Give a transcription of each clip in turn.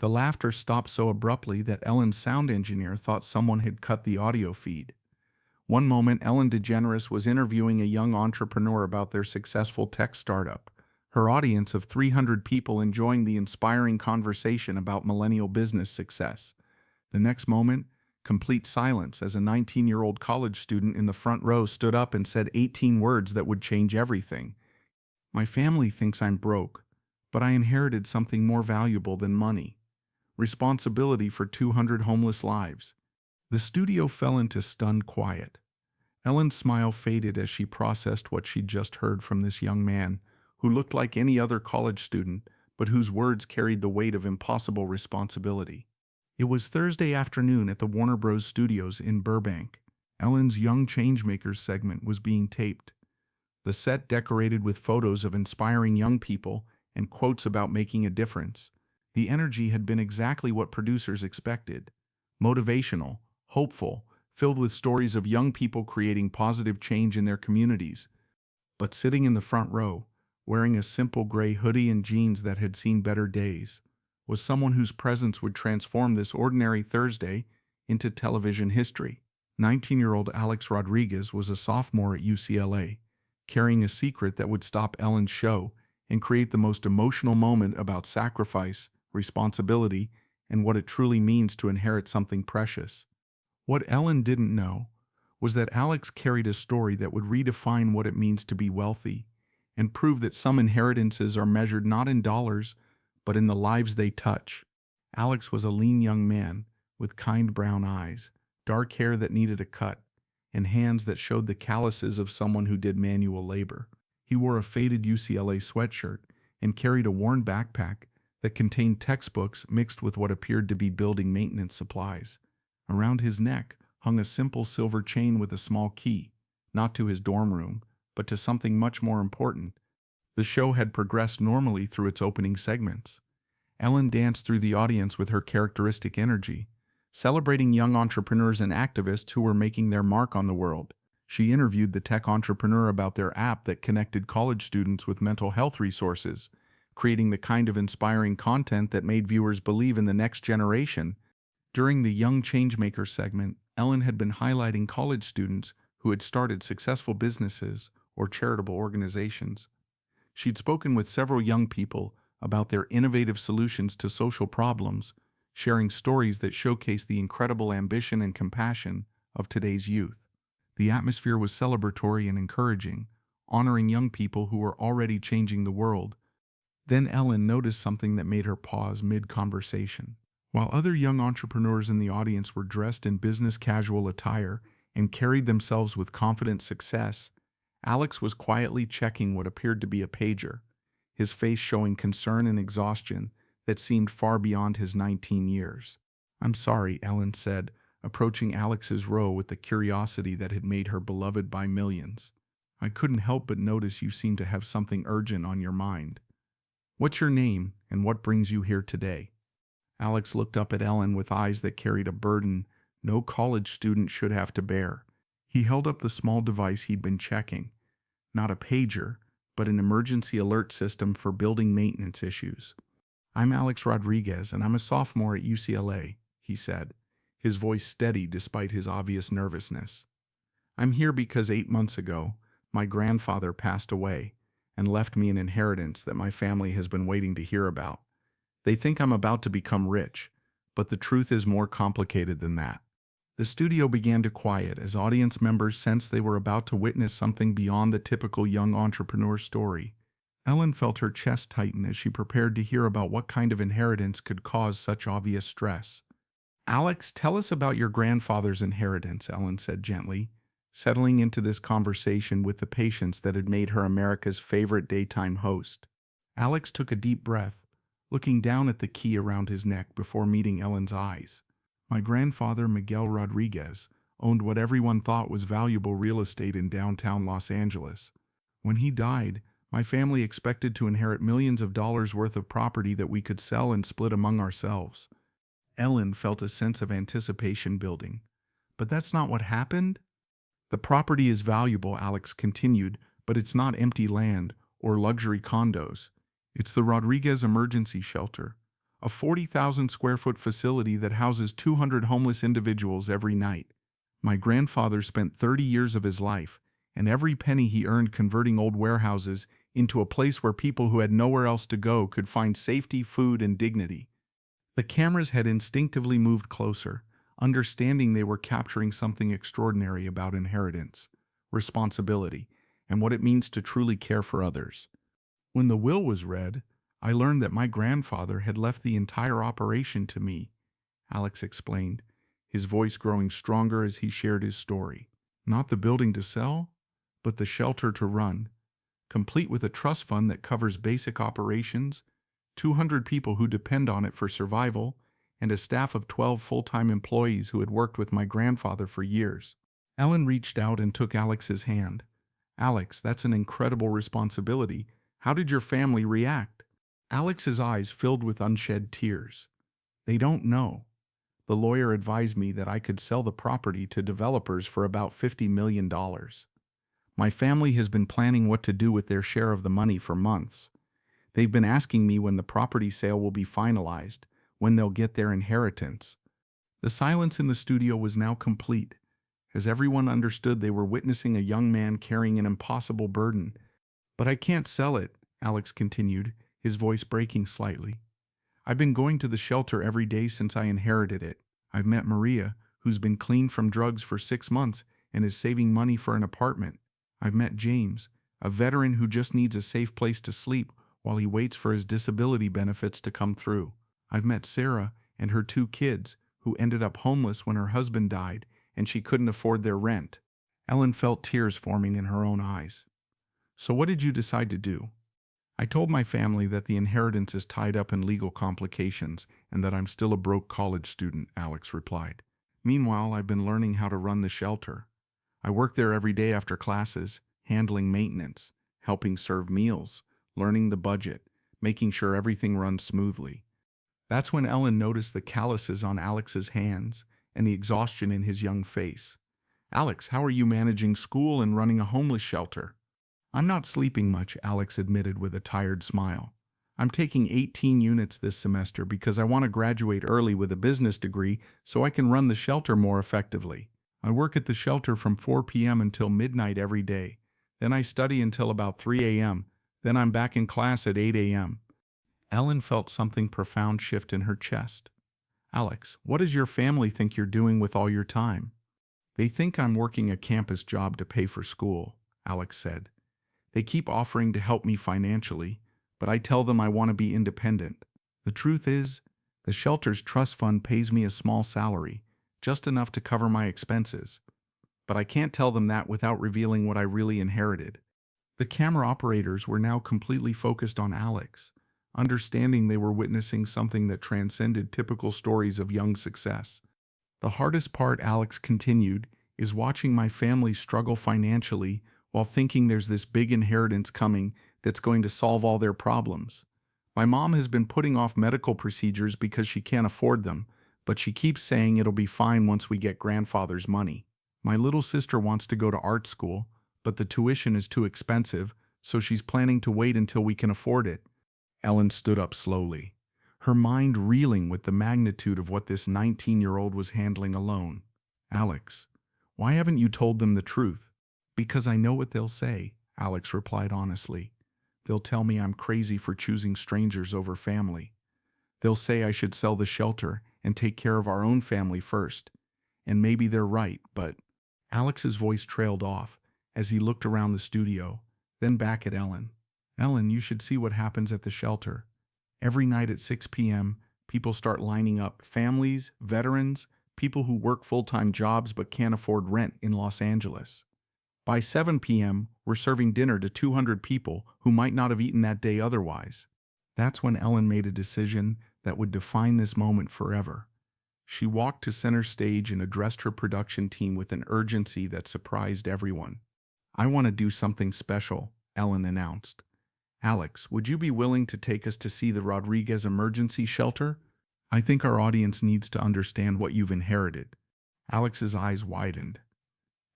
The laughter stopped so abruptly that Ellen's sound engineer thought someone had cut the audio feed. One moment, Ellen DeGeneres was interviewing a young entrepreneur about their successful tech startup, her audience of 300 people enjoying the inspiring conversation about millennial business success. The next moment, complete silence as a 19-year-old college student in the front row stood up and said 18 words that would change everything. My family thinks I'm broke, but I inherited something more valuable than money: responsibility for 200 homeless lives. The studio fell into stunned quiet. Ellen's smile faded as she processed what she'd just heard from this young man, who looked like any other college student, but whose words carried the weight of impossible responsibility. It was Thursday afternoon at the Warner Bros. Studios in Burbank. Ellen's Young Changemakers segment was being taped. The set decorated with photos of inspiring young people and quotes about making a difference. The energy had been exactly what producers expected: motivational, hopeful, filled with stories of young people creating positive change in their communities. But sitting in the front row, wearing a simple gray hoodie and jeans that had seen better days, was someone whose presence would transform this ordinary Thursday into television history. 19-year-old Alex Rodriguez was a sophomore at UCLA, carrying a secret that would stop Ellen's show and create the most emotional moment about sacrifice, responsibility, and what it truly means to inherit something precious. What Ellen didn't know was that Alex carried a story that would redefine what it means to be wealthy and prove that some inheritances are measured not in dollars, but in the lives they touch. Alex was a lean young man with kind brown eyes, dark hair that needed a cut, and hands that showed the calluses of someone who did manual labor. He wore a faded UCLA sweatshirt and carried a worn backpack that contained textbooks mixed with what appeared to be building maintenance supplies. Around his neck hung a simple silver chain with a small key, not to his dorm room, but to something much more important. The show had progressed normally through its opening segments. Ellen danced through the audience with her characteristic energy, celebrating young entrepreneurs and activists who were making their mark on the world. She interviewed the tech entrepreneur about their app that connected college students with mental health resources, creating the kind of inspiring content that made viewers believe in the next generation. During the Young Changemakers segment, Ellen had been highlighting college students who had started successful businesses or charitable organizations. She'd spoken with several young people about their innovative solutions to social problems, sharing stories that showcased the incredible ambition and compassion of today's youth. The atmosphere was celebratory and encouraging, honoring young people who were already changing the world. Then Ellen noticed something that made her pause mid-conversation. While other young entrepreneurs in the audience were dressed in business casual attire and carried themselves with confident success, Alex was quietly checking what appeared to be a pager, his face showing concern and exhaustion that seemed far beyond his 19 years. "I'm sorry," Ellen said, approaching Alex's row with the curiosity that had made her beloved by millions. "I couldn't help but notice you seem to have something urgent on your mind. What's your name, and what brings you here today?" Alex looked up at Ellen with eyes that carried a burden no college student should have to bear. He held up the small device he'd been checking. Not a pager, but an emergency alert system for building maintenance issues. "I'm Alex Rodriguez, and I'm a sophomore at UCLA," he said, his voice steady despite his obvious nervousness. "I'm here because 8 months ago, my grandfather passed away and left me an inheritance that my family has been waiting to hear about. They think I'm about to become rich, but the truth is more complicated than that." The studio began to quiet as audience members sensed they were about to witness something beyond the typical young entrepreneur story. Ellen felt her chest tighten as she prepared to hear about what kind of inheritance could cause such obvious stress. "Alex, tell us about your grandfather's inheritance," Ellen said gently, settling into this conversation with the patience that had made her America's favorite daytime host. Alex took a deep breath, looking down at the key around his neck before meeting Ellen's eyes. "My grandfather, Miguel Rodriguez, owned what everyone thought was valuable real estate in downtown Los Angeles. When he died, my family expected to inherit millions of dollars worth of property that we could sell and split among ourselves." Ellen felt a sense of anticipation building. "But that's not what happened?" "The property is valuable," Alex continued, "but it's not empty land or luxury condos. It's the Rodriguez Emergency Shelter, a 40,000 square foot facility that houses 200 homeless individuals every night. My grandfather spent 30 years of his life, and every penny he earned converting old warehouses into a place where people who had nowhere else to go could find safety, food, and dignity. The cameras had instinctively moved closer, understanding they were capturing something extraordinary about inheritance, responsibility, and what it means to truly care for others. When the will was read, I learned that my grandfather had left the entire operation to me, Alex explained, his voice growing stronger as he shared his story. Not the building to sell, but the shelter to run, complete with a trust fund that covers basic operations, 200 people who depend on it for survival, and a staff of 12 full-time employees who had worked with my grandfather for years. Ellen reached out and took Alex's hand. Alex, that's an incredible responsibility. How did your family react? Alex's eyes filled with unshed tears. They don't know. The lawyer advised me that I could sell the property to developers for about $50 million. My family has been planning what to do with their share of the money for months. They've been asking me when the property sale will be finalized, when they'll get their inheritance. The silence in the studio was now complete, as everyone understood they were witnessing a young man carrying an impossible burden. But I can't sell it, Alex continued, his voice breaking slightly. I've been going to the shelter every day since I inherited it. I've met Maria, who's been clean from drugs for 6 months and is saving money for an apartment. I've met James, a veteran who just needs a safe place to sleep while he waits for his disability benefits to come through. I've met Sarah and her 2 kids, who ended up homeless when her husband died and she couldn't afford their rent. Ellen felt tears forming in her own eyes. So what did you decide to do? I told my family that the inheritance is tied up in legal complications and that I'm still a broke college student, Alex replied. Meanwhile, I've been learning how to run the shelter. I work there every day after classes, handling maintenance, helping serve meals, learning the budget, making sure everything runs smoothly. That's when Ellen noticed the calluses on Alex's hands and the exhaustion in his young face. Alex, how are you managing school and running a homeless shelter? I'm not sleeping much, Alex admitted with a tired smile. I'm taking 18 units this semester because I want to graduate early with a business degree so I can run the shelter more effectively. I work at the shelter from 4 p.m. until midnight every day. Then I study until about 3 a.m. Then I'm back in class at 8 a.m. Ellen felt something profound shift in her chest. Alex, what does your family think you're doing with all your time? They think I'm working a campus job to pay for school, Alex said. They keep offering to help me financially, but I tell them I want to be independent. The truth is, the shelter's trust fund pays me a small salary, just enough to cover my expenses. But I can't tell them that without revealing what I really inherited. The camera operators were now completely focused on Alex, understanding they were witnessing something that transcended typical stories of young success. The hardest part, Alex continued, is watching my family struggle financially while thinking there's this big inheritance coming that's going to solve all their problems. My mom has been putting off medical procedures because she can't afford them, but she keeps saying it'll be fine once we get grandfather's money. My little sister wants to go to art school, but the tuition is too expensive, so she's planning to wait until we can afford it. Ellen stood up slowly, her mind reeling with the magnitude of what this 19-year-old was handling alone. Alex, why haven't you told them the truth? Because I know what they'll say, Alex replied honestly. They'll tell me I'm crazy for choosing strangers over family. They'll say I should sell the shelter and take care of our own family first. And maybe they're right, but… Alex's voice trailed off as he looked around the studio, then back at Ellen. Ellen, you should see what happens at the shelter. Every night at 6 p.m., people start lining up. Families, veterans, people who work full-time jobs but can't afford rent in Los Angeles. By 7 p.m., we're serving dinner to 200 people who might not have eaten that day otherwise. That's when Ellen made a decision that would define this moment forever. She walked to center stage and addressed her production team with an urgency that surprised everyone. I want to do something special, Ellen announced. Alex, would you be willing to take us to see the Rodriguez emergency shelter? I think our audience needs to understand what you've inherited. Alex's eyes widened.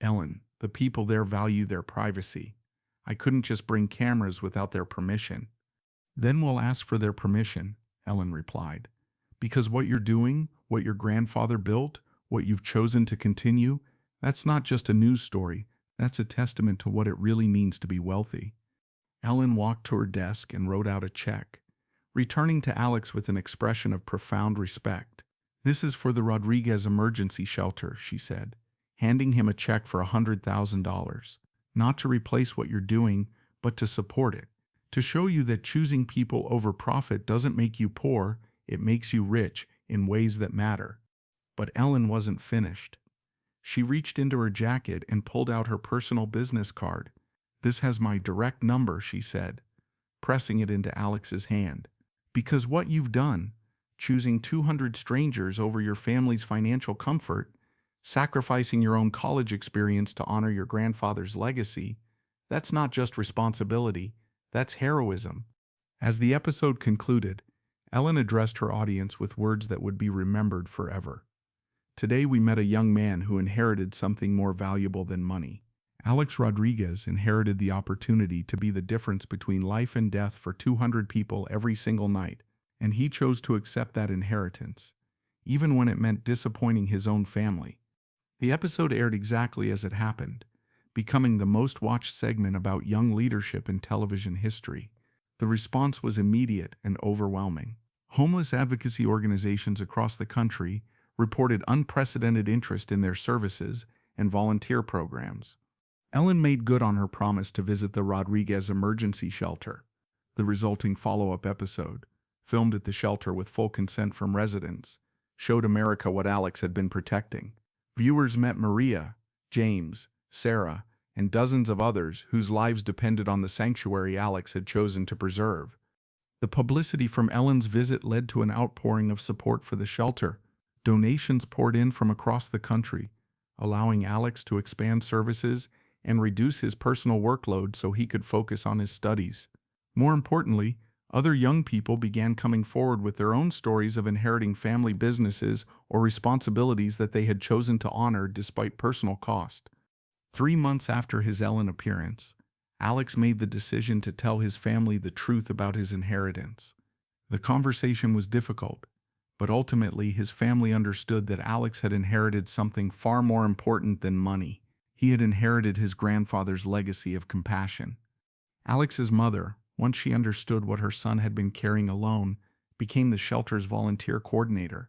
Ellen, the people there value their privacy. I couldn't just bring cameras without their permission. Then we'll ask for their permission, Ellen replied. Because what you're doing, what your grandfather built, what you've chosen to continue, that's not just a news story, that's a testament to what it really means to be wealthy. Ellen walked to her desk and wrote out a check, returning to Alex with an expression of profound respect. "This is for the Rodriguez Emergency Shelter," she said, handing him a check for $100,000. "Not to replace what you're doing, but to support it. To show you that choosing people over profit doesn't make you poor, it makes you rich in ways that matter." But Ellen wasn't finished. She reached into her jacket and pulled out her personal business card. "This has my direct number," she said, pressing it into Alex's hand. "Because what you've done, choosing 200 strangers over your family's financial comfort, sacrificing your own college experience to honor your grandfather's legacy, that's not just responsibility, that's heroism." As the episode concluded, Ellen addressed her audience with words that would be remembered forever. "Today we met a young man who inherited something more valuable than money. Alex Rodriguez inherited the opportunity to be the difference between life and death for 200 people every single night, and he chose to accept that inheritance, even when it meant disappointing his own family." The episode aired exactly as it happened, becoming the most watched segment about young leadership in television history. The response was immediate and overwhelming. Homeless advocacy organizations across the country reported unprecedented interest in their services and volunteer programs. Ellen made good on her promise to visit the Rodriguez Emergency Shelter. The resulting follow-up episode, filmed at the shelter with full consent from residents, showed America what Alex had been protecting. Viewers met Maria, James, Sarah, and dozens of others whose lives depended on the sanctuary Alex had chosen to preserve. The publicity from Ellen's visit led to an outpouring of support for the shelter. Donations poured in from across the country, allowing Alex to expand services and reduce his personal workload so he could focus on his studies. More importantly, other young people began coming forward with their own stories of inheriting family businesses or responsibilities that they had chosen to honor despite personal cost. 3 months after his Ellen appearance, Alex made the decision to tell his family the truth about his inheritance. The conversation was difficult, but ultimately his family understood that Alex had inherited something far more important than money. He had inherited his grandfather's legacy of compassion. Alex's mother, once she understood what her son had been carrying alone, became the shelter's volunteer coordinator.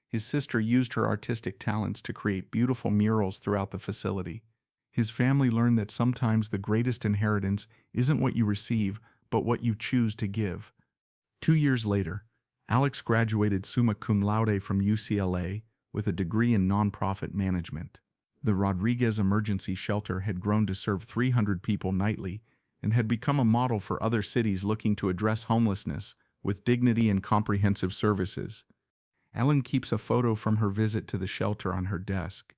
His sister used her artistic talents to create beautiful murals throughout the facility. His family learned that sometimes the greatest inheritance isn't what you receive, but what you choose to give. 2 years later, Alex graduated summa cum laude from UCLA with a degree in nonprofit management. The Rodriguez Emergency Shelter had grown to serve 300 people nightly and had become a model for other cities looking to address homelessness with dignity and comprehensive services. Ellen keeps a photo from her visit to the shelter on her desk.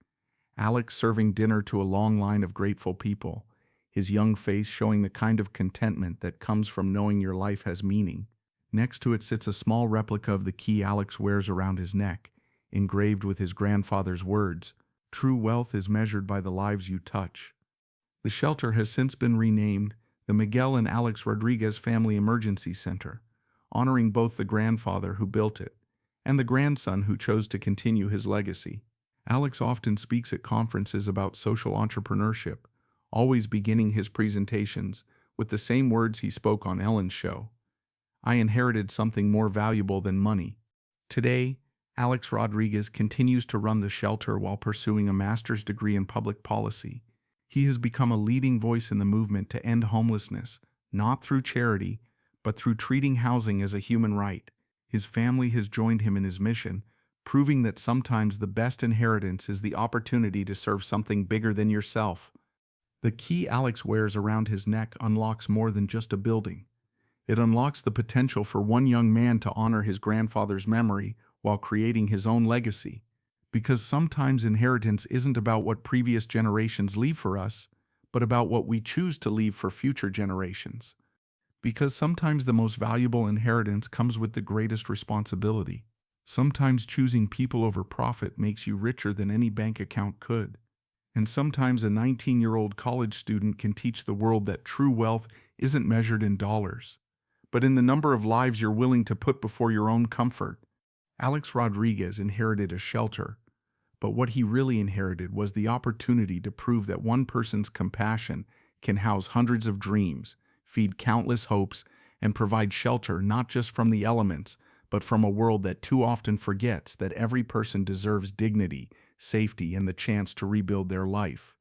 Alex serving dinner to a long line of grateful people, his young face showing the kind of contentment that comes from knowing your life has meaning. Next to it sits a small replica of the key Alex wears around his neck, engraved with his grandfather's words, "True wealth is measured by the lives you touch." The shelter has since been renamed the Miguel and Alex Rodriguez Family Emergency Center, honoring both the grandfather who built it and the grandson who chose to continue his legacy. Alex often speaks at conferences about social entrepreneurship, always beginning his presentations with the same words he spoke on Ellen's show. "I inherited something more valuable than money." Today, Alex Rodriguez continues to run the shelter while pursuing a master's degree in public policy. He has become a leading voice in the movement to end homelessness, not through charity, but through treating housing as a human right. His family has joined him in his mission, proving that sometimes the best inheritance is the opportunity to serve something bigger than yourself. The key Alex wears around his neck unlocks more than just a building. It unlocks the potential for one young man to honor his grandfather's memory while creating his own legacy. Because sometimes inheritance isn't about what previous generations leave for us, but about what we choose to leave for future generations. Because sometimes the most valuable inheritance comes with the greatest responsibility. Sometimes choosing people over profit makes you richer than any bank account could. And sometimes a 19-year-old college student can teach the world that true wealth isn't measured in dollars, but in the number of lives you're willing to put before your own comfort. Alex Rodriguez inherited a shelter, but what he really inherited was the opportunity to prove that one person's compassion can house hundreds of dreams, feed countless hopes, and provide shelter not just from the elements, but from a world that too often forgets that every person deserves dignity, safety, and the chance to rebuild their life.